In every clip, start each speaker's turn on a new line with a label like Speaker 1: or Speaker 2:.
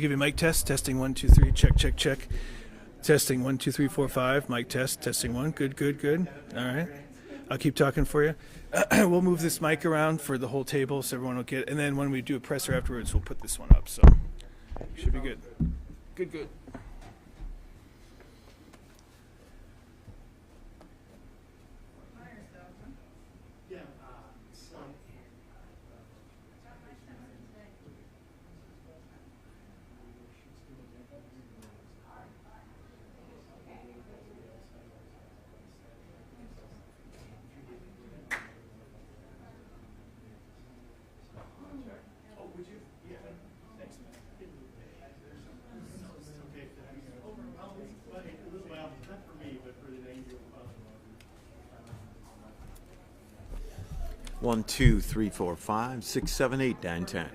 Speaker 1: give you a mic test. Testing 1, 2, 3. Check, check, check. Testing 1, 2, 3, 4, 5. Mic test. Testing 1. Good, good, good. All right. I'll keep talking for you. We'll move this mic around for the whole table so everyone will get it. And then when we do a presser afterwards, we'll put this one up. So should be good. Good, good.
Speaker 2: One, two, three, four, 5, 6, 7, 8, 9, 10.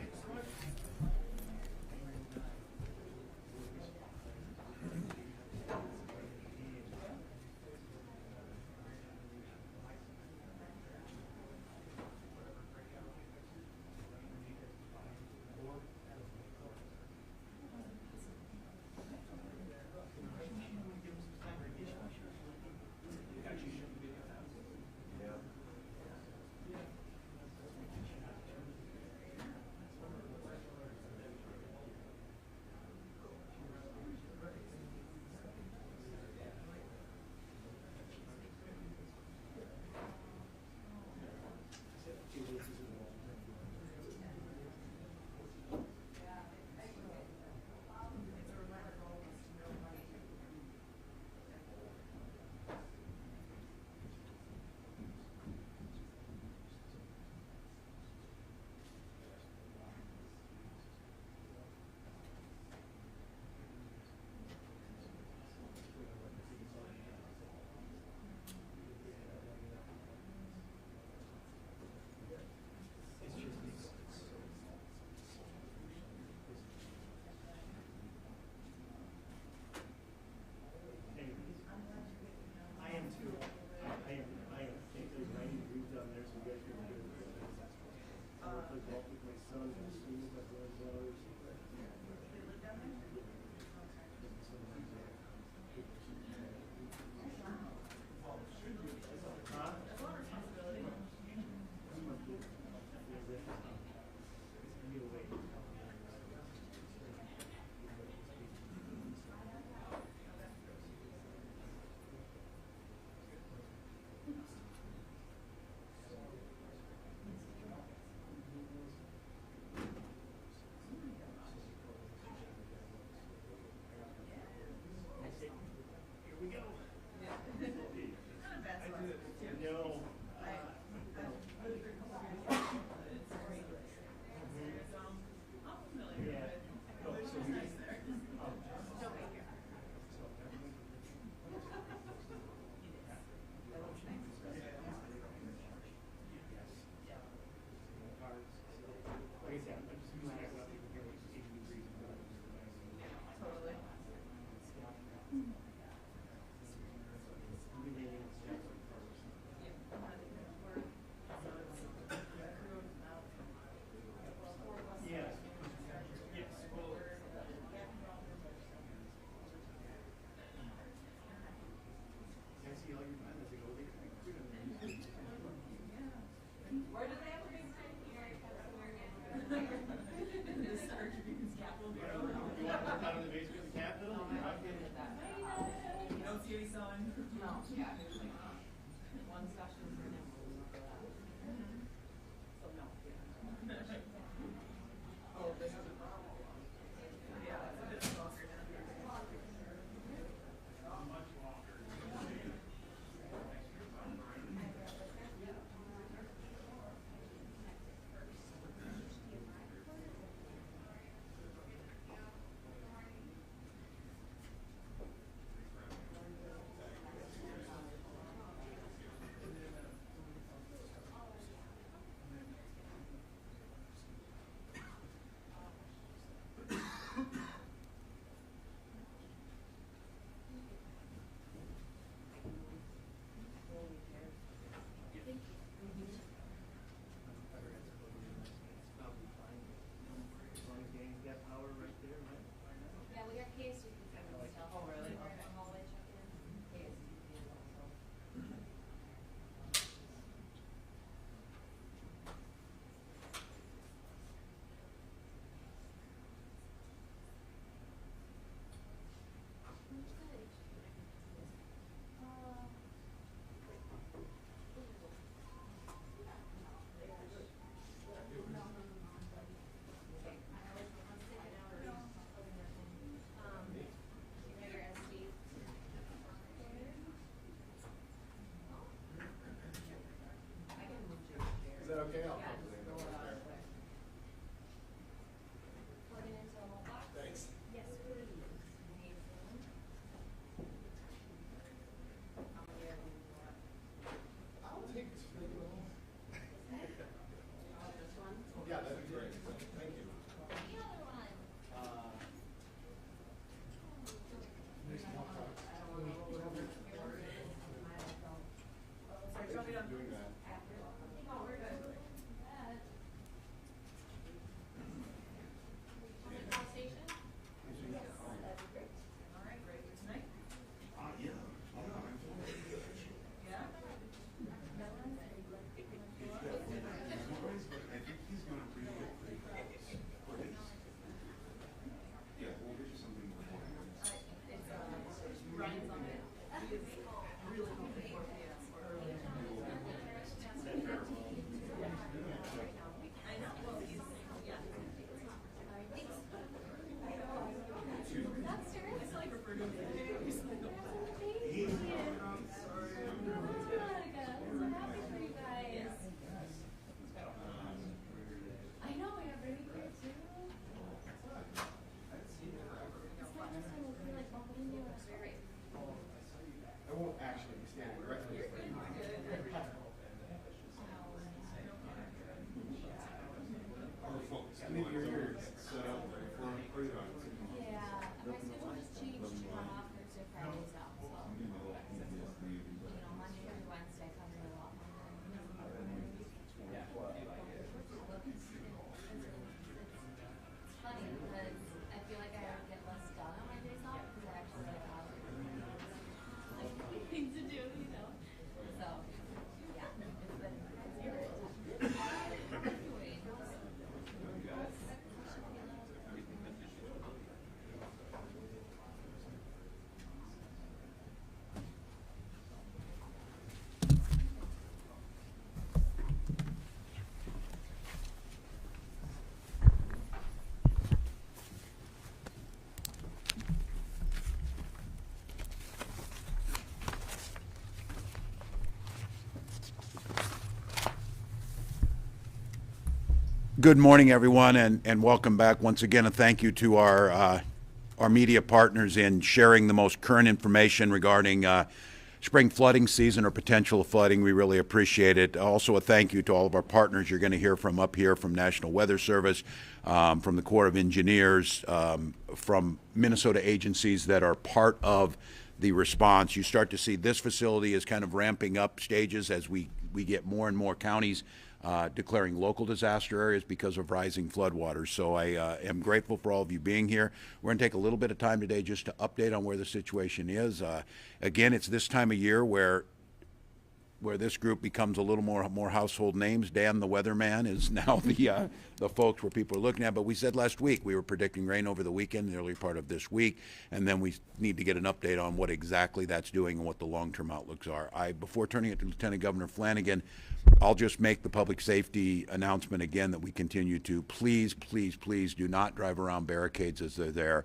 Speaker 3: Good morning, everyone, and welcome back. Once again, a thank you to our media partners in sharing the most current information regarding spring flooding season or potential flooding. We really appreciate it. Also, a thank you to all of our partners you're going to hear from up here from National Weather Service, from the Corps of Engineers, from Minnesota agencies that are part of the response. You start to see this facility is kind of ramping up stages as we get more and more counties declaring local disaster areas because of rising floodwaters. So I am grateful for all of you being here. We're going to take a little bit of time today just to update on where the situation is. Again, it's this time of year where this group becomes a little more household names. Dan the weatherman is now the folks where people are looking at. But we said last week we were predicting rain over the weekend, the early part of this week, and then we need to get an update on what exactly that's doing and what the long-term outlooks are. Before turning it to Lieutenant Governor Flanagan, I'll just make the public safety announcement again that we continue to please do not drive around barricades as they're there.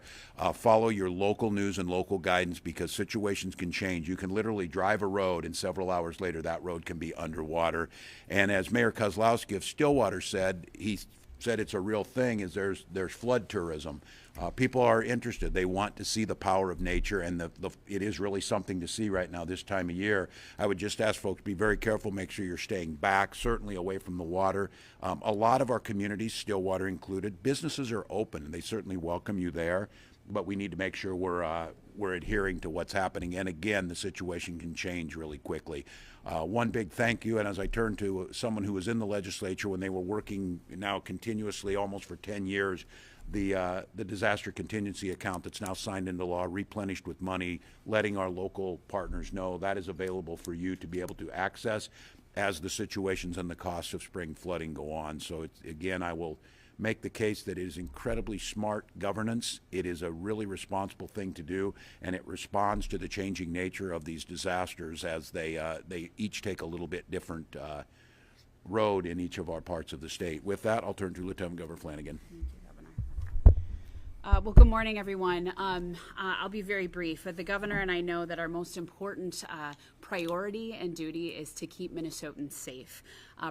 Speaker 3: Follow your local news and local guidance because situations can change. You can literally drive a road and several hours later that road can be underwater. And as Mayor Kozlowski of Stillwater said, he said it's a real thing, is there's flood tourism. People are interested. They want to see the power of nature, and it is really something to see right now this time of year. I would just ask folks, be very careful, make sure you're staying back, certainly away from the water. A lot of our communities, Stillwater included, businesses are open, and they certainly welcome you there, but we need to make sure we're adhering to what's happening. And again, the situation can change really quickly. One big thank you, and as I turn to someone who was in the legislature when they were working now continuously almost for 10 years, the disaster contingency account that's now signed into law, replenished with money, letting our local partners know that is available for you to be able to access as the situations and the costs of spring flooding go on. So again, I will make the case that it is incredibly smart governance. It is a really responsible thing to do, and it responds to the changing nature of these disasters as they each take a little bit different road in each of our parts of the state. With that, I'll turn to Lieutenant Governor Flanagan.
Speaker 4: Well, good morning, everyone. I'll be very brief. The governor and I know that our most important priority and duty is to keep Minnesotans safe.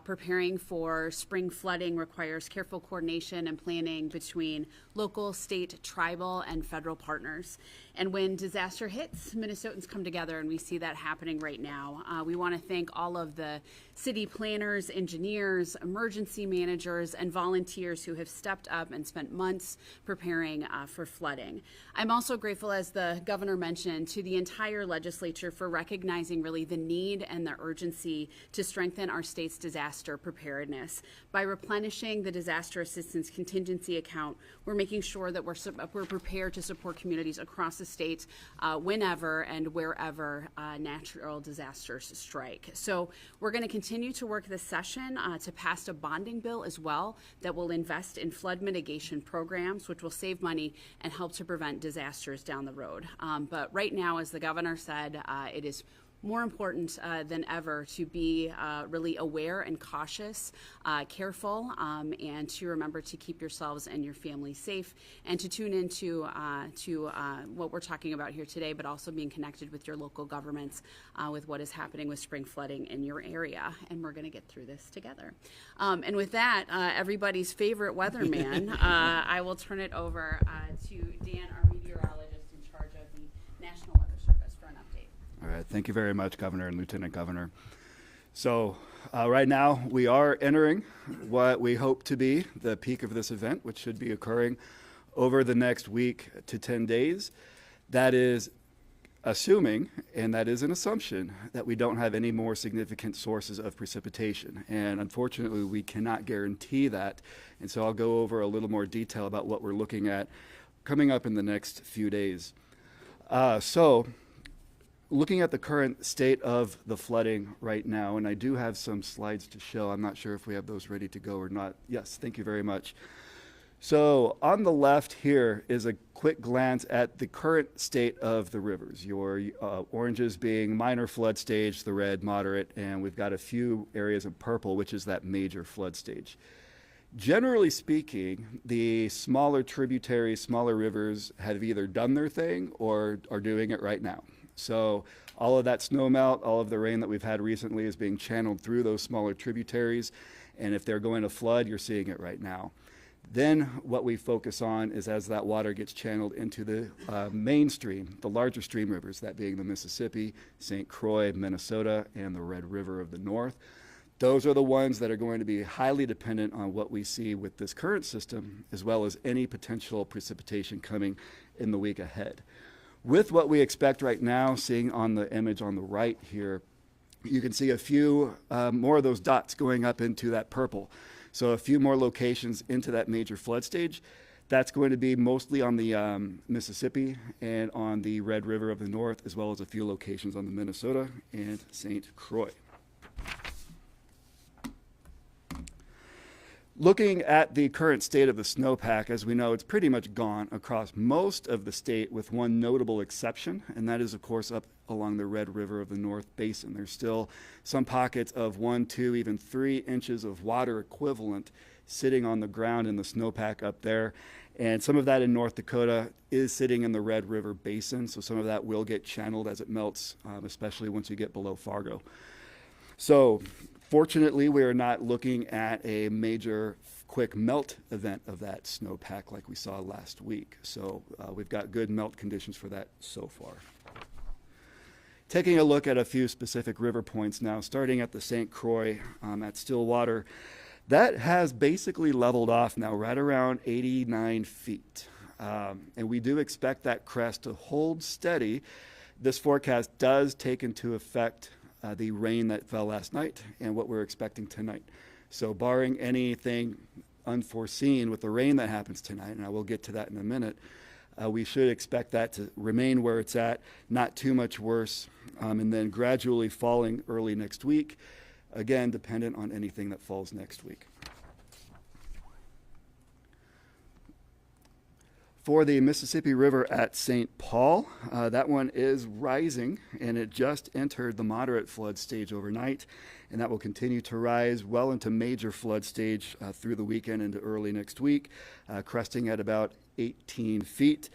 Speaker 4: Preparing for spring flooding requires careful coordination and planning between local, state, tribal, and federal partners. And when disaster hits, Minnesotans come together, and we see that happening right now. We want to thank all of the city planners, engineers, emergency managers, and volunteers who have stepped up and spent months preparing for flooding. I'm also grateful, as the governor mentioned, to the entire legislature for recognizing really the need and the urgency to strengthen our state's disaster preparedness. By replenishing the disaster assistance contingency account, we're making sure that we're prepared to support communities across the state whenever and wherever natural disasters strike. So we're going to continue to work this session to pass a bonding bill as well that will invest in flood mitigation programs, which will save money and help to prevent disasters down the road. But right now, as the governor said, it is more important than ever to be really aware and cautious, careful, and to remember to keep yourselves and your family safe, and to tune into what we're talking about here today, but also being connected with your local governments with what is happening with spring flooding in your area. And we're going to get through this together. And with that, everybody's favorite weatherman, I will turn it over to Dan, our meteorologist in charge of the National Weather Service, for an update.
Speaker 5: All right, thank you very much, Governor and Lieutenant Governor. So right now we are entering what we hope to be the peak of this event, which should be occurring over the next week to 10 days. That is assuming, and that is an assumption, that we don't have any more significant sources of precipitation. And unfortunately, we cannot guarantee that. And so I'll go over a little more detail about what we're looking at coming up in the next few days. So looking at the current state of the flooding right now, and I do have some slides to show. I'm not sure if we have those ready to go or not. Yes, thank you very much. So on the left here is a quick glance at the current state of the rivers. Your oranges being minor flood stage, the red moderate, and we've got a few areas of purple, which is that major flood stage. Generally speaking, the smaller tributaries, smaller rivers have either done their thing or are doing it right now. So all of that snow melt, all of the rain that we've had recently is being channeled through those smaller tributaries. And if they're going to flood, you're seeing it right now. Then what we focus on is as that water gets channeled into the mainstream, the larger stream rivers, that being the Mississippi, St. Croix, Minnesota, and the Red River of the North. Those are the ones that are going to be highly dependent on what we see with this current system, as well as any potential precipitation coming in the week ahead. With what we expect right now, seeing on the image on the right here, you can see a few more of those dots going up into that purple. So a few more locations into that major flood stage. That's going to be mostly on the Mississippi and on the Red River of the North, as well as a few locations on the Minnesota and St. Croix. Looking at the current state of the snowpack, as we know, it's pretty much gone across most of the state with one notable exception, and that is, of course, up along the Red River of the North Basin. There's still some pockets of 1, 2, even 3 inches of water equivalent sitting on the ground in the snowpack up there. And some of that in North Dakota is sitting in the Red River Basin, so some of that will get channeled as it melts, especially once you get below Fargo. So fortunately, we are not looking at a major quick melt event of that snowpack like we saw last week. So we've got good melt conditions for that so far. Taking a look at a few specific river points now, starting at the St. Croix at Stillwater, that has basically leveled off now right around 89 feet. And we do expect that crest to hold steady. This forecast does take into effect the rain that fell last night and what we're expecting tonight. So barring anything unforeseen with the rain that happens tonight, and I will get to that in a minute, we should expect that to remain where it's at, not too much worse, and then gradually falling early next week, again, dependent on anything that falls next week. For the Mississippi River at St. Paul, that one is rising, and it just entered the moderate flood stage overnight, and that will continue to rise well into major flood stage through the weekend into early next week, cresting at about 18 feet.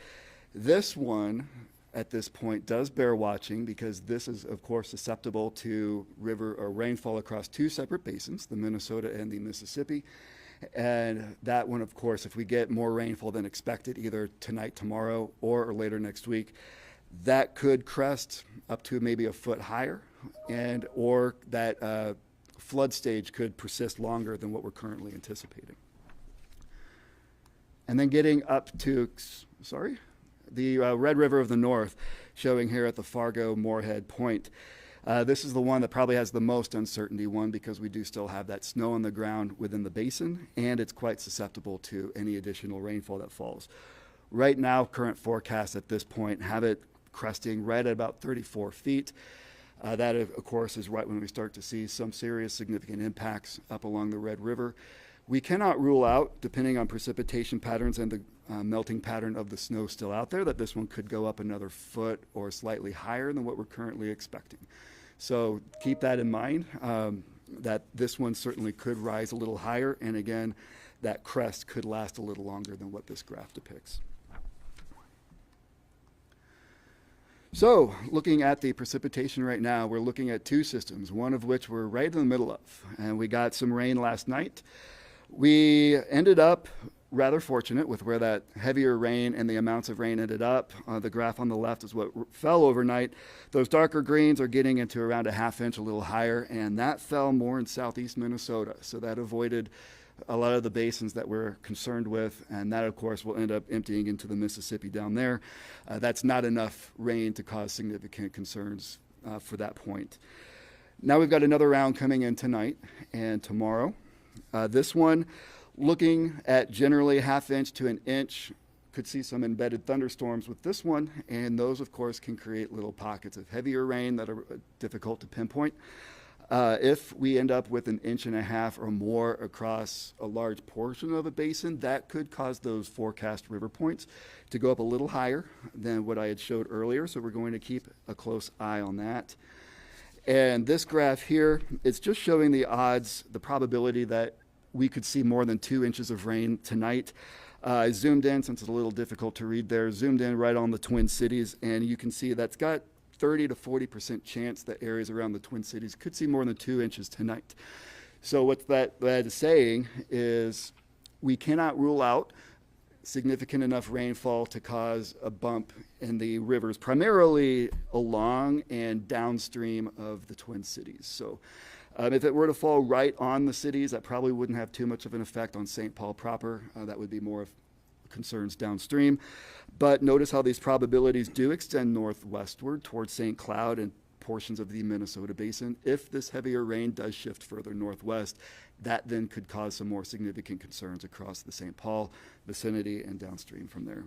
Speaker 5: This one, at this point, does bear watching because this is, of course, susceptible to river or rainfall across 2 separate basins, the Minnesota and the Mississippi. And that one, of course, if we get more rainfall than expected, either tonight, tomorrow, or later next week, that could crest up to maybe a foot higher, and or that flood stage could persist longer than what we're currently anticipating. And then getting up to, the Red River of the North, showing here at the Fargo-Moorhead Point. This is the one that probably has the most uncertainty, one, because we do still have that snow on the ground within the basin, and it's quite susceptible to any additional rainfall that falls. Right now, current forecasts at this point have it cresting right at about 34 feet. That, of course, is right when we start to see some serious significant impacts up along the Red River. We cannot rule out, depending on precipitation patterns and the melting pattern of the snow still out there, that this one could go up another foot or slightly higher than what we're currently expecting. So keep that in mind, that this one certainly could rise a little higher, and again, that crest could last a little longer than what this graph depicts. So looking at the precipitation right now, we're looking at 2 systems, one of which we're right in the middle of, and we got some rain last night. We ended up rather fortunate with where that heavier rain and the amounts of rain ended up. The graph on the left is what fell overnight. Those darker greens are getting into around a ½ inch, a little higher, and that fell more in southeast Minnesota. So that avoided a lot of the basins that we're concerned with, and that, of course, will end up emptying into the Mississippi down there. That's not enough rain to cause significant concerns for that point. Now we've got another round coming in tonight and tomorrow. This one, looking at generally ½ inch to an inch, could see some embedded thunderstorms with this one, and those, of course, can create little pockets of heavier rain that are difficult to pinpoint. If we end up with an 1.5 inches or more across a large portion of a basin, that could cause those forecast river points to go up a little higher than what I had showed earlier, so we're going to keep a close eye on that. And this graph here is just showing the odds, the probability that we could see more than 2 inches of rain tonight. I zoomed in, since it's a little difficult to read there, zoomed in right on the Twin Cities, and you can see that's got 30 to 40% chance that areas around the Twin Cities could see more than 2 inches tonight. So what that is saying is we cannot rule out significant enough rainfall to cause a bump in the rivers, primarily along and downstream of the Twin Cities. So if it were to fall right on the cities, that probably wouldn't have too much of an effect on St. Paul proper. That would be more of concerns downstream. But notice how these probabilities do extend northwestward towards St. Cloud and portions of the Minnesota basin. If this heavier rain does shift further northwest, that then could cause some more significant concerns across the St. Paul vicinity and downstream from there.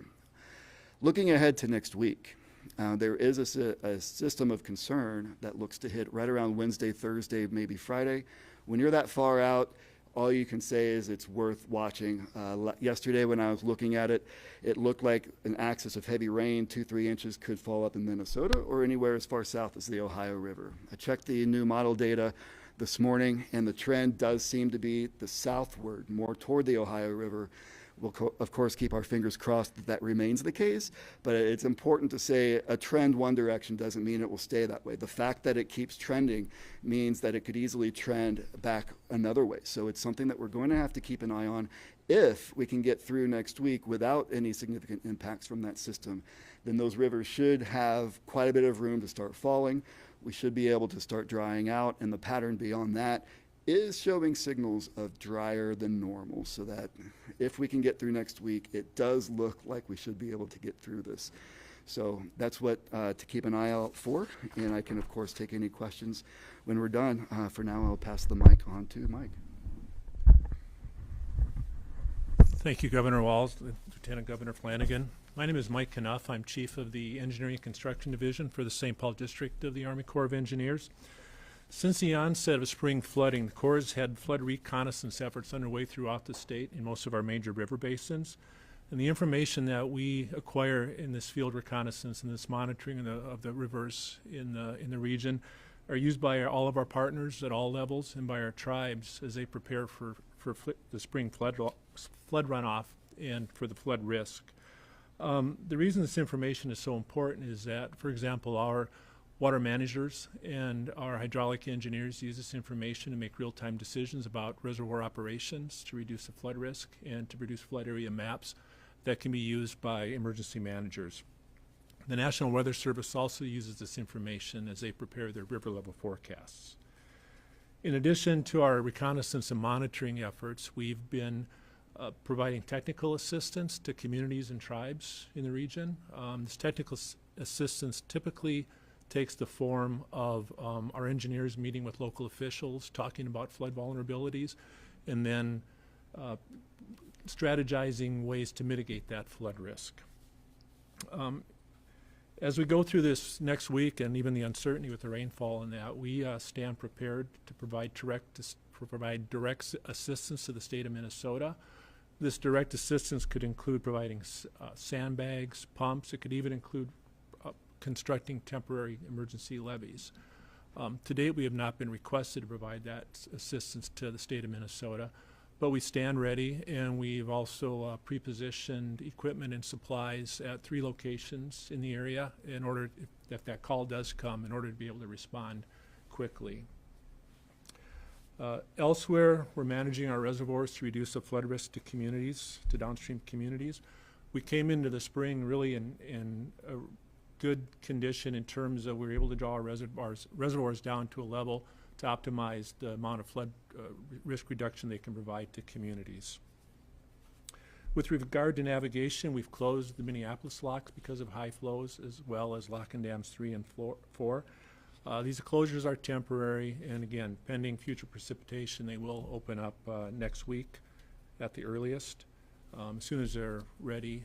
Speaker 5: Looking ahead to next week, there is a system of concern that looks to hit right around Wednesday, Thursday, maybe Friday. When you're that far out, all you can say is it's worth watching. Yesterday when I was looking at it, it looked like an axis of heavy rain, 2-3 inches, could fall up in Minnesota or anywhere as far south as the Ohio River. I checked the new model data this morning, and the trend does seem to be the southward, more toward the Ohio River. We'll, of course, keep our fingers crossed that that remains the case, but it's important to say a trend one direction doesn't mean it will stay that way. The fact that it keeps trending means that it could easily trend back another way. So it's something that we're going to have to keep an eye on. If we can get through next week without any significant impacts from that system, then those rivers should have quite a bit of room to start falling. We should be able to start drying out, and the pattern beyond that is showing signals of drier than normal, so that if we can get through next week, it does look like we should be able to get through this. So that's what to keep an eye out for, and I can, of course, take any questions when we're done. For now, I'll pass the mic on to Mike.
Speaker 6: Thank you, Governor Walz, Lieutenant Governor Flanagan. My name is Mike Knuff. I'm Chief of the Engineering and Construction Division for the St. Paul District of the Army Corps of Engineers. Since the onset of spring flooding, the Corps has had flood reconnaissance efforts underway throughout the state in most of our major river basins. And the information that we acquire in this field reconnaissance and this monitoring of the rivers in the region are used by all of our partners at all levels and by our tribes as they prepare for the spring flood runoff and for the flood risk. The reason this information is so important is that, for example, our water managers and our hydraulic engineers use this information to make real-time decisions about reservoir operations to reduce the flood risk and to produce flood area maps that can be used by emergency managers. The National Weather Service also uses this information as they prepare their river level forecasts. In addition to our reconnaissance and monitoring efforts, we've been providing technical assistance to communities and tribes in the region. This technical assistance typically takes the form of our engineers meeting with local officials, talking about flood vulnerabilities, and then strategizing ways to mitigate that flood risk. As we go through this next week and even the uncertainty with the rainfall and that, we stand prepared to provide direct assistance to the state of Minnesota. This direct assistance could include providing sandbags, pumps. It could even include constructing temporary emergency levees. To date, we have not been requested to provide that assistance to the state of Minnesota, but we stand ready, and we've also pre-positioned equipment and supplies at 3 locations in the area in order, if that call does come, in order to be able to respond quickly. Elsewhere, we're managing our reservoirs to reduce the flood risk to communities, to downstream communities. We came into the spring really in a good condition in terms of we were able to draw our reservoirs down to a level to optimize the amount of flood risk reduction they can provide to communities. With regard to navigation, we've closed the Minneapolis locks because of high flows, as well as lock and dams 3 and 4. These closures are temporary, and again, pending future precipitation, they will open up next week at the earliest, as soon as they're ready,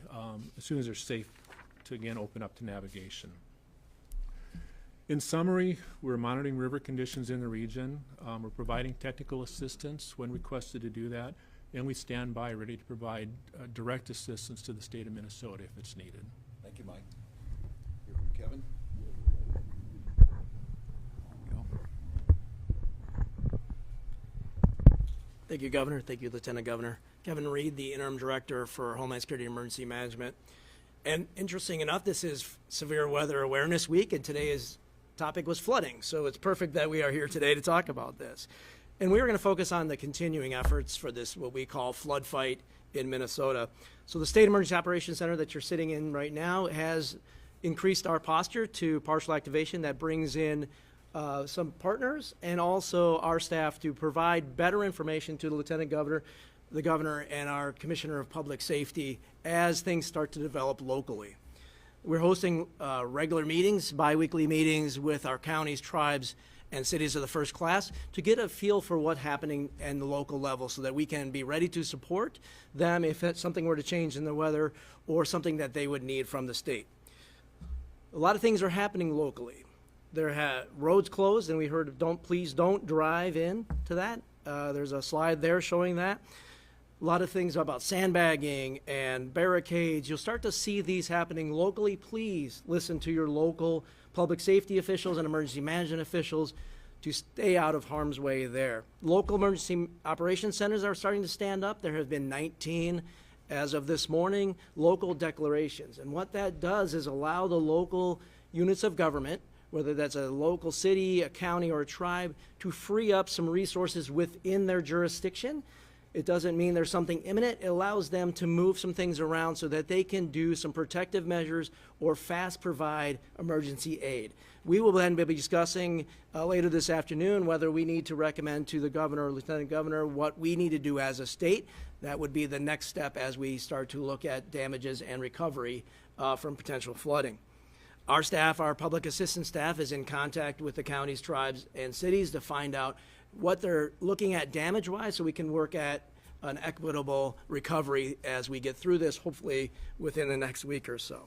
Speaker 6: as soon as they're safe to again open up to navigation. In summary, we're monitoring river conditions in the region. We're providing technical assistance when requested to do that, and we stand by ready to provide direct assistance to the state of Minnesota if it's needed.
Speaker 3: Thank you, Mike. Hear from Kevin.
Speaker 7: Thank you, Governor. Thank you, Lieutenant Governor. Kevin Reed, the Interim Director for Homeland Security and Emergency Management. And interesting enough, this is Severe Weather Awareness Week, and today's topic was flooding. So it's perfect that we are here today to talk about this. And we are going to focus on the continuing efforts for this, what we call flood fight in Minnesota. So the State Emergency Operations Center that you're sitting in right now has increased our posture to partial activation. That brings in some partners and also our staff to provide better information to the Lieutenant Governor, the Governor, and our Commissioner of Public Safety as things start to develop locally. We're hosting regular meetings, bi-weekly meetings with our counties, tribes, and cities of the first class to get a feel for what's happening in the local level so that we can be ready to support them if something were to change in the weather or something that they would need from the state. A lot of things are happening locally. There are roads closed, and we heard please don't drive in to that. There's a slide there showing that. A lot of things about sandbagging and barricades. You'll start to see these happening locally. Please listen to your local public safety officials and emergency management officials to stay out of harm's way there. Local emergency operations centers are starting to stand up. There have been 19 as of this morning, local declarations. And what that does is allow the local units of government, whether that's a local city, a county, or a tribe, to free up some resources within their jurisdiction. It doesn't mean there's something imminent. It allows them to move some things around so that they can do some protective measures or fast provide emergency aid. We will then be discussing later this afternoon whether we need to recommend to the Governor or Lieutenant Governor what we need to do as a state. That would be the next step as we start to look at damages and recovery from potential flooding. Our staff, our public assistance staff, is in contact with the counties, tribes, and cities to find out what they're looking at damage-wise so we can work at an equitable recovery as we get through this, hopefully within the next week or so.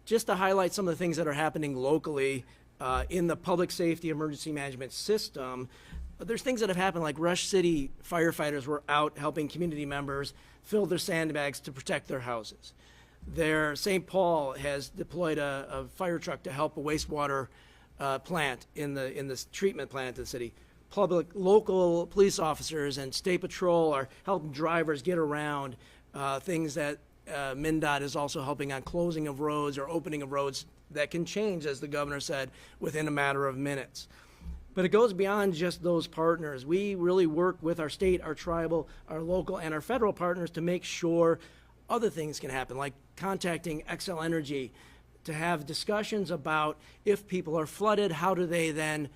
Speaker 7: Just to highlight some of the things that are happening locally in the public safety emergency management system, there's things that have happened, like Rush City firefighters were out helping community members fill their sandbags to protect their houses. St. Paul has deployed a fire truck to help a wastewater plant in the treatment plant in the city. Local police officers and state patrol are helping drivers get around things that MnDOT is also helping on closing of roads or opening of roads that can change, as the governor said, within a matter of minutes. But it goes beyond just those partners. We really work with our state, our tribal, our local, and our federal partners to make sure other things can happen, like contacting XL Energy to have discussions about if people are flooded, how do they then,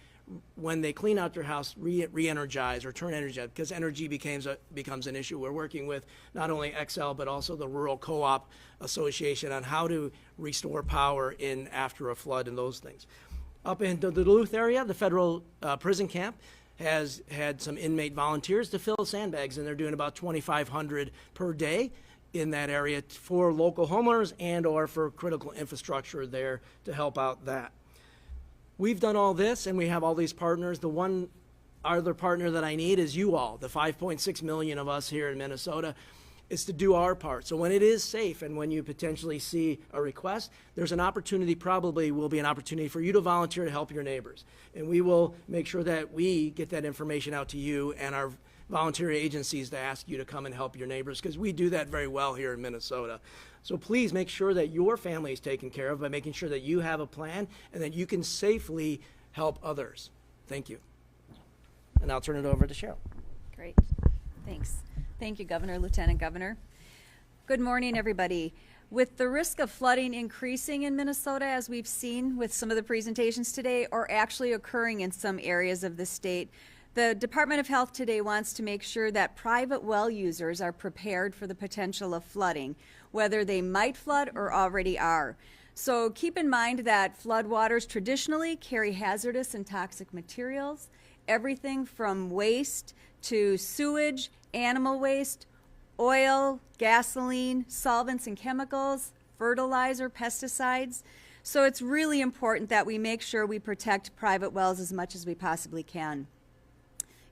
Speaker 7: when they clean out their house, re-energize or turn energy up, because energy becomes an issue. We're working with not only XL, but also the Rural Co-op Association on how to restore power in after a flood and those things. Up in the Duluth area, the federal prison camp has had some inmate volunteers to fill sandbags, and they're doing about 2,500 per day in that area for local homeowners and or for critical infrastructure there to help out that. We've done all this, and we have all these partners. The one other partner that I need is you all, the 5.6 million of us here in Minnesota, is to do our part. So when it is safe and when you potentially see a request, there's an opportunity, probably will be an opportunity for you to volunteer to help your neighbors. And we will make sure that we get that information out to you and our volunteer agencies to ask you to come and help your neighbors, because we do that very well here in Minnesota. So please make sure that your family is taken care of by making sure that you have a plan and that you can safely help others. Thank you. And I'll turn it over to Cheryl.
Speaker 8: Great. Thanks. Thank you, Governor, Lieutenant Governor. Good morning, everybody. With the risk of flooding increasing in Minnesota, as we've seen with some of the presentations today, or actually occurring in some areas of the state, the Department of Health today wants to make sure that private well users are prepared for the potential of flooding, whether they might flood or already are. So keep in mind that floodwaters traditionally carry hazardous and toxic materials, everything from waste to sewage, animal waste, oil, gasoline, solvents and chemicals, fertilizer, pesticides. So it's really important that we make sure we protect private wells as much as we possibly can.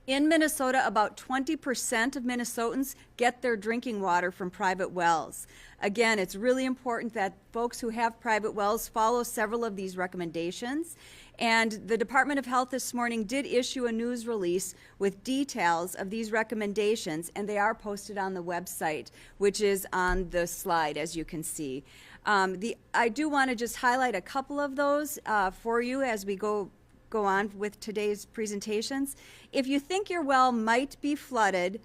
Speaker 8: In Minnesota, about 20% of Minnesotans get their drinking water from private wells. Again, it's really important that folks who have private wells follow several of these recommendations. And the Department of Health this morning did issue a news release with details of these recommendations, and they are posted on the website, which is on the slide, as you can see. I do want to just highlight a couple of those for you as we go on with today's presentations. If you think your well might be flooded,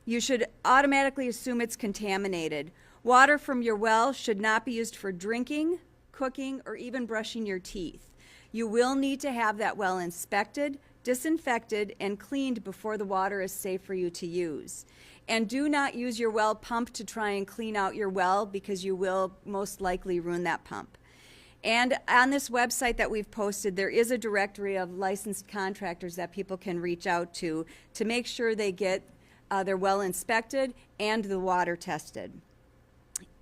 Speaker 8: you should automatically assume it's contaminated. Water from your well should not be used for drinking, cooking, or even brushing your teeth. You will need to have that well inspected, disinfected, and cleaned before the water is safe for you to use. And do not use your well pump to try and clean out your well, because you will most likely ruin that pump. And on this website that we've posted, there is a directory of licensed contractors that people can reach out to make sure they get their well inspected and the water tested.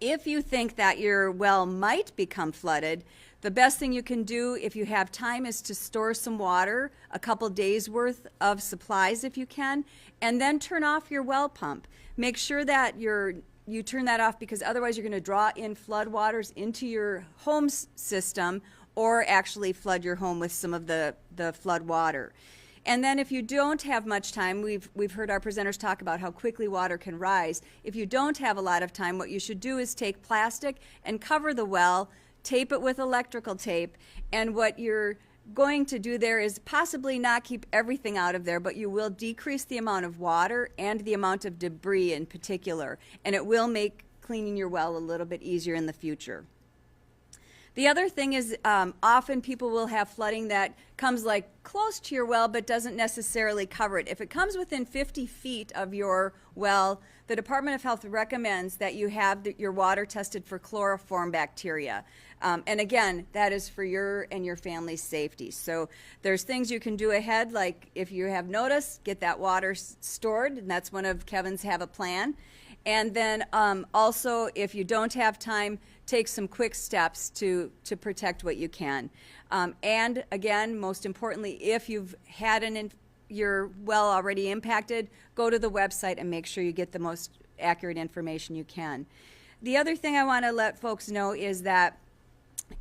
Speaker 8: If you think that your well might become flooded, the best thing you can do if you have time is to store some water, a couple days worth of supplies if you can, and then turn off your well pump. Make sure that you turn that off, because otherwise you're going to draw in flood waters into your home system, or actually flood your home with some of the flood water. And then if you don't have much time, we've heard our presenters talk about how quickly water can rise. If you don't have a lot of time, what you should do is take plastic and cover the well, tape it with electrical tape, and what you're going to do there is possibly not keep everything out of there, but you will decrease the amount of water and the amount of debris in particular, and it will make cleaning your well a little bit easier in the future. The other thing is often people will have flooding that comes like close to your well but doesn't necessarily cover it. If it comes within 50 feet of your well, the Department of Health recommends that you have your water tested for chloroform bacteria. And again, that is for your and your family's safety. So there's things you can do ahead, like if you have notice, get that water stored, and that's one of Kevin's Have a Plan. And then also, if you don't have time, take some quick steps to protect what you can. And again, most importantly, if you've had your well already impacted, go to the website and make sure you get the most accurate information you can. The other thing I want to let folks know is that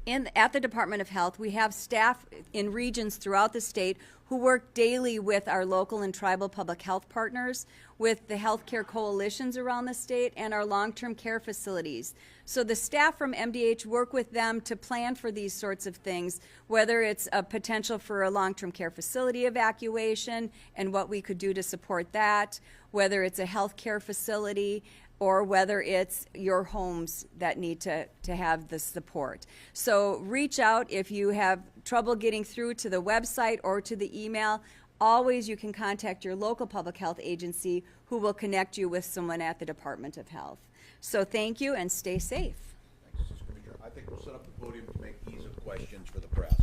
Speaker 8: at the Department of Health, we have staff in regions throughout the state who work daily with our local and tribal public health partners, with the healthcare coalitions around the state, and our long-term care facilities. So the staff from MDH work with them to plan for these sorts of things, whether it's a potential for a long-term care facility evacuation and what we could do to support that, whether it's a healthcare facility, or whether it's your homes that need to have the support. So reach out if you have trouble getting through to the website or to the email. Always you can contact your local public health agency, who will connect you with someone at the Department of Health. So thank you, and stay safe.
Speaker 3: Thanks, Commissioner. I think we'll set up the podium to make ease of questions for the press.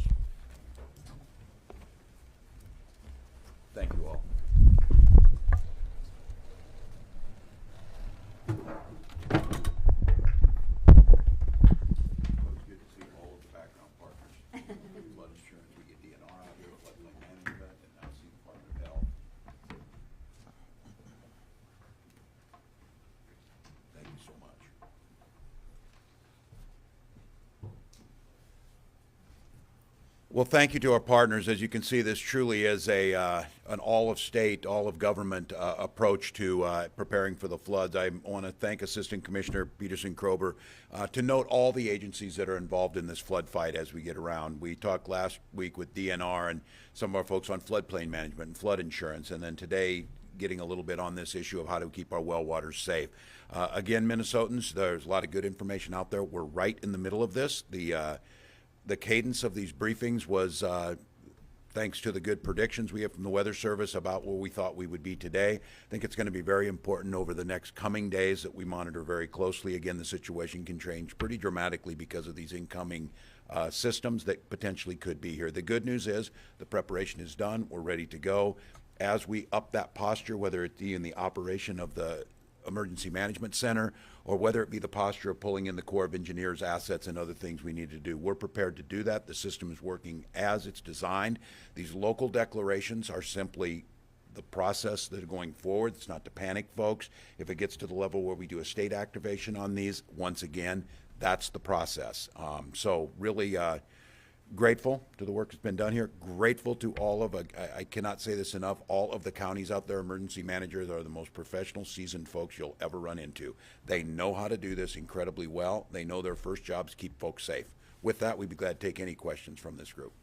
Speaker 3: Thank you all. Good to see all of the background partners. Flood insurance, we get DNR out here, floodplain management, and now see Department of Health. Thank you so much. Well, thank you to our partners. As you can see, this truly is an all-of-state, all-of-government approach to preparing for the floods. I want to thank Assistant Commissioner Peterson-Krober to note all the agencies that are involved in this flood fight as we get around. We talked last week with DNR and some of our folks on floodplain management and flood insurance, and then today getting a little bit on this issue of how to keep our well waters safe. Again, Minnesotans, there's a lot of good information out there. We're right in the middle of this. The cadence of these briefings was thanks to the good predictions we have from the Weather Service about where we thought we would be today. I think it's going to be very important over the next coming days that we monitor very closely. Again, the situation can change pretty dramatically because of these incoming systems that potentially could be here. The good news is the preparation is done. We're ready to go. As we up that posture, whether it be in the operation of the Emergency Management Center, or whether it be the posture of pulling in the Corps of Engineers assets and other things we need to do. We're prepared to do that. The system is working as it's designed. These local declarations are simply the process that are going forward. It's not to panic, folks. If it gets to the level where we do a state activation on these, once again, that's the process. So really grateful to the work that's been done here. Grateful to all of, I cannot say this enough, all of the counties out there, emergency managers are the most professional, seasoned folks you'll ever run into. They know how to do this incredibly well. They know their first job is keep folks safe. With that, we'd be glad to take any questions from this group.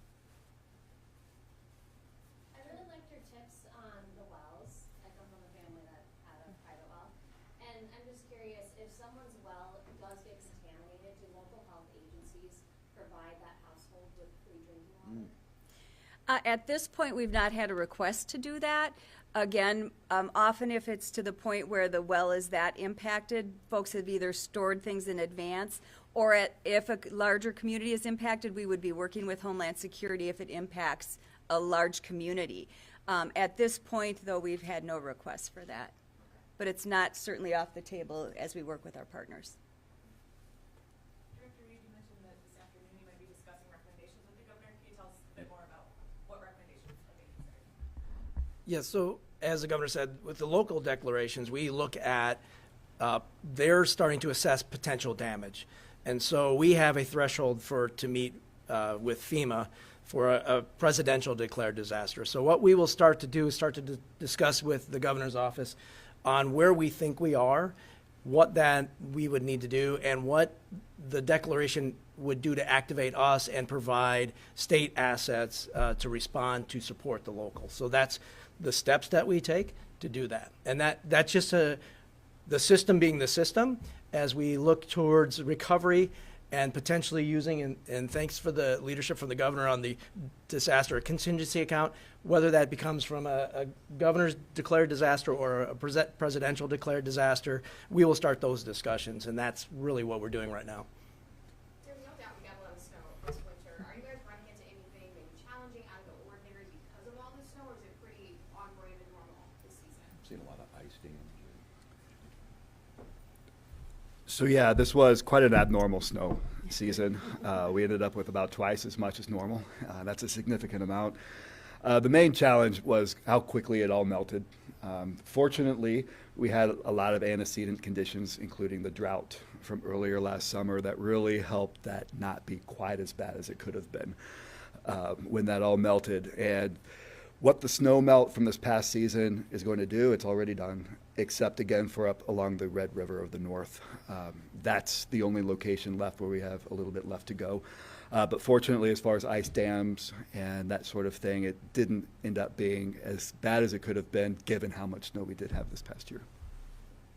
Speaker 9: I really liked your tips on the wells. I come from a family that had a private well. And I'm just curious, if someone's well does get contaminated, do local health agencies provide that household with free drinking water?
Speaker 8: At this point, we've not had a request to do that. Again, often if it's to the point where the well is that impacted, folks have either stored things in advance, or if a larger community is impacted, we would be working with Homeland Security if it impacts a large community. At this point, though, we've had no requests for that. But it's not certainly off the table as we work with our partners.
Speaker 10: Director Reed, you mentioned that this afternoon you might be discussing recommendations with the governor. Can you tell us a bit more about what recommendations are being considered?
Speaker 7: Yes, so as the governor said, with the local declarations, we look at, they're starting to assess potential damage. And so we have a threshold to meet with FEMA for a presidential declared disaster. So what we will start to do is discuss with the governor's office on where we think we are, what that we would need to do, and what the declaration would do to activate us and provide state assets to respond to support the local. So that's the steps that we take to do that. And that's just the system being the system as we look towards recovery and potentially using, and thanks for the leadership from the governor on the disaster contingency account, whether that becomes from a governor's declared disaster or a presidential declared disaster, we will start those discussions, and that's really what we're doing right now.
Speaker 9: There's no doubt we got a lot of snow this winter. Are you guys running into anything maybe challenging, out of the ordinary because of all the snow, or is it pretty ongoing and normal this season?
Speaker 3: Seen a lot of ice dams.
Speaker 5: So yeah, this was quite an abnormal snow season. We ended up with about twice as much as normal. That's a significant amount. The main challenge was how quickly it all melted. Fortunately, we had a lot of antecedent conditions, including the drought from earlier last summer, that really helped that not be quite as bad as it could have been when that all melted. And what the snow melt from this past season is going to do, it's already done, except again for up along the Red River of the North. That's the only location left where we have a little bit left to go. But fortunately, as far as ice dams and that sort of thing, it didn't end up being as bad as it could have been, given how much snow we did have this past year.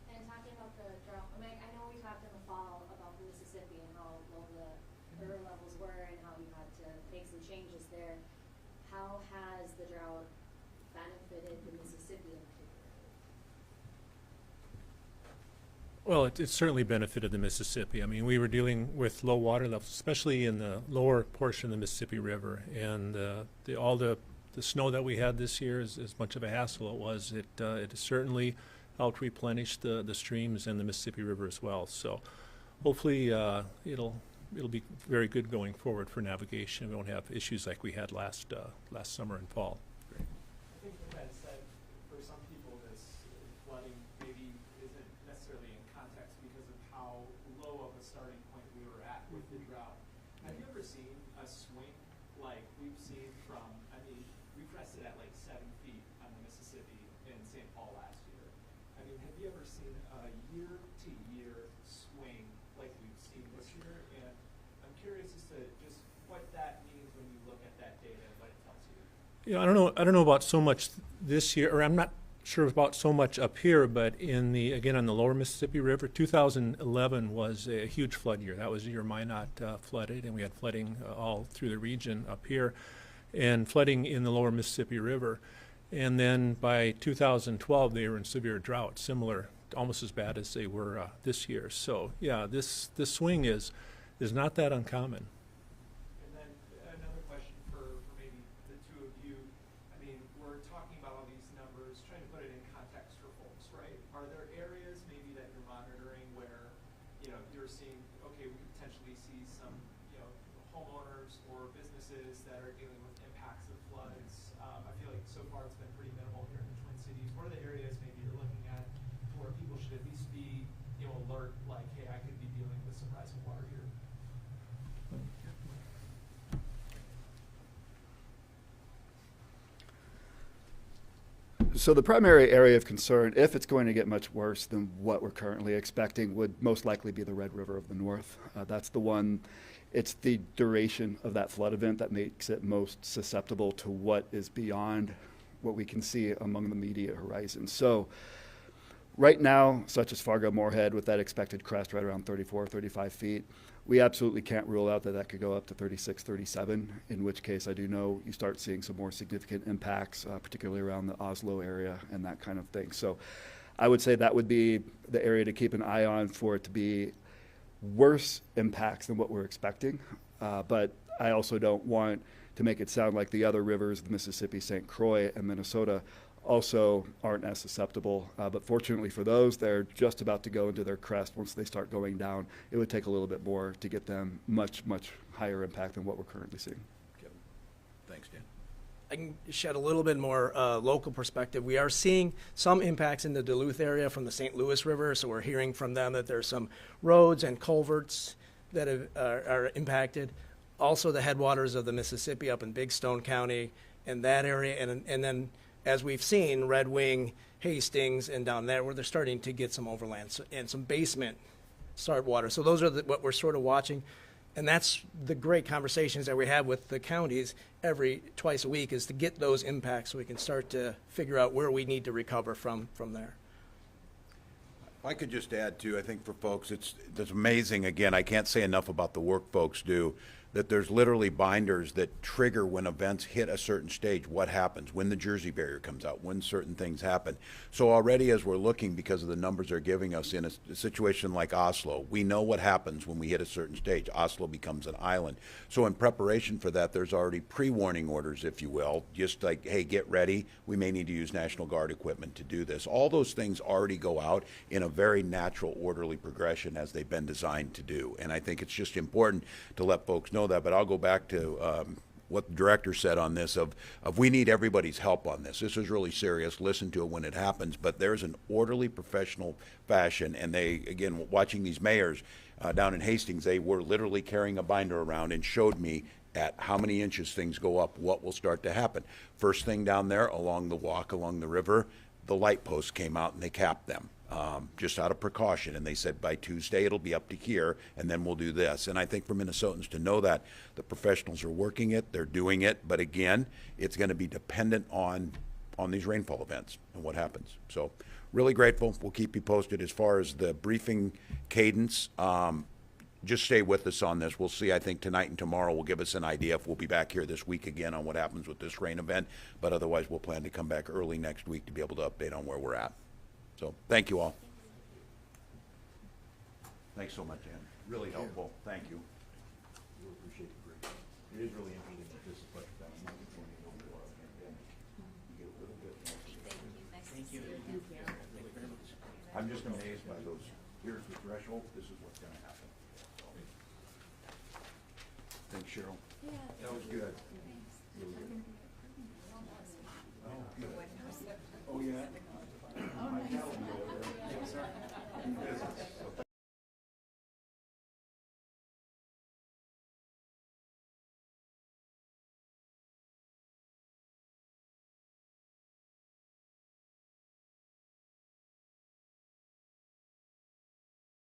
Speaker 9: And talking about the drought, Mike, I know we talked in the fall about the Mississippi and how low the river levels were and how we had to make some changes there. How has the drought benefited the Mississippi in particular?
Speaker 6: Well, it certainly benefited the Mississippi. I mean, we were dealing with low water levels, especially in the lower portion of the Mississippi River. And all the snow that we had this year, as much of a hassle it was, it certainly helped replenish the streams and the Mississippi River as well. So hopefully it'll be very good going forward for navigation. We won't have issues like we had last summer and fall.
Speaker 11: I think with that said, for some people, this flooding maybe isn't necessarily in context because of how low of a starting point we were at with the drought. Have you ever seen a swing like we've seen from, I mean, we crested at like 7 feet on the Mississippi in St. Paul last year. I mean, have you ever seen a year-to-year swing like we've seen this year? And I'm curious as to just what that means when you look at that data and what it tells you.
Speaker 6: Yeah, I don't know about so much this year, or I'm not sure about so much up here, but again, on the lower Mississippi River, 2011 was a huge flood year. That was the year Minot flooded, and we had flooding all through the region up here, and flooding in the lower Mississippi River. And then by 2012, they were in severe drought, similar, almost as bad as they were this year. So yeah, this swing is not that uncommon.
Speaker 11: And then another question for maybe the two of you. I mean, we're talking about all these numbers, trying to put it in context for folks, right? Are there areas maybe that you're monitoring where, you're seeing, okay, we could potentially see some, homeowners or businesses that are dealing with impacts of floods? I feel like so far it's been pretty minimal here in the Twin Cities. What are the areas maybe you're looking at where people should at least be, alert, like, hey, I could be dealing with some rising water here?
Speaker 5: So the primary area of concern, if it's going to get much worse than what we're currently expecting, would most likely be the Red River of the North. That's the one, it's the duration of that flood event that makes it most susceptible to what is beyond what we can see among the immediate horizon. So right now, such as Fargo-Moorhead, with that expected crest right around 34, 35 feet, we absolutely can't rule out that could go up to 36, 37, in which case I do know you start seeing some more significant impacts, particularly around the Oslo area and that kind of thing. So I would say that would be the area to keep an eye on for it to be worse impacts than what we're expecting. But I also don't want to make it sound like the other rivers, the Mississippi, St. Croix, and Minnesota, also aren't as susceptible. But fortunately for those, they're just about to go into their crest. Once they start going down, it would take a little bit more to get them much, much higher impact than what we're currently seeing.
Speaker 3: Kevin. Thanks, Dan.
Speaker 7: I can shed a little bit more local perspective. We are seeing some impacts in the Duluth area from the St. Louis River, so we're hearing from them that there's some roads and culverts that are impacted. Also, the headwaters of the Mississippi up in Big Stone County and that area, and then as we've seen, Red Wing, Hastings, and down there where they're starting to get some overland and some basement start water. So those are what we're sort of watching. And that's the great conversations that we have with the counties twice a week, is to get those impacts so we can start to figure out where we need to recover from there.
Speaker 3: If I could just add too, I think for folks, it's amazing. Again, I can't say enough about the work folks do, that there's literally binders that trigger when events hit a certain stage, what happens, when the Jersey barrier comes out, when certain things happen. So already as we're looking, because of the numbers they're giving us in a situation like Oslo, we know what happens when we hit a certain stage. Oslo becomes an island. So in preparation for that, there's already pre-warning orders, if you will, just like, hey, get ready. We may need to use National Guard equipment to do this. All those things already go out in a very natural, orderly progression as they've been designed to do. And I think it's just important to let folks know that, but I'll go back to what the director said on this of we need everybody's help on this. This is really serious. Listen to it when it happens, but there's an orderly, professional fashion. And they, again, watching these mayors down in Hastings, they were literally carrying a binder around and showed me at how many inches things go up, what will start to happen. First thing down there along the walk along the river, the light posts came out and they capped them. Just out of precaution, and they said by Tuesday it'll be up to here, and then we'll do this. And I think for Minnesotans to know that the professionals are working it, they're doing it, but again, it's going to be dependent on these rainfall events and what happens. So really grateful. We'll keep you posted as far as the briefing cadence. Just stay with us on this. We'll see. I think tonight and tomorrow will give us an idea if we'll be back here this week again on what happens with this rain event, but otherwise we'll plan to come back early next week to be able to update on where we're at. So thank you all. Thanks so much, Ann. Really helpful. Thank you. Really appreciate the brief. It is really interesting that this is what you've done. I'm not going to over a pandemic. You get a little bit more.
Speaker 8: Thank you.
Speaker 3: I'm just amazed by those. Here's the threshold. This is what's going to happen. So. Thanks, Cheryl.
Speaker 8: Yeah.
Speaker 3: That was good. Really good. Oh, good. Oh, yeah.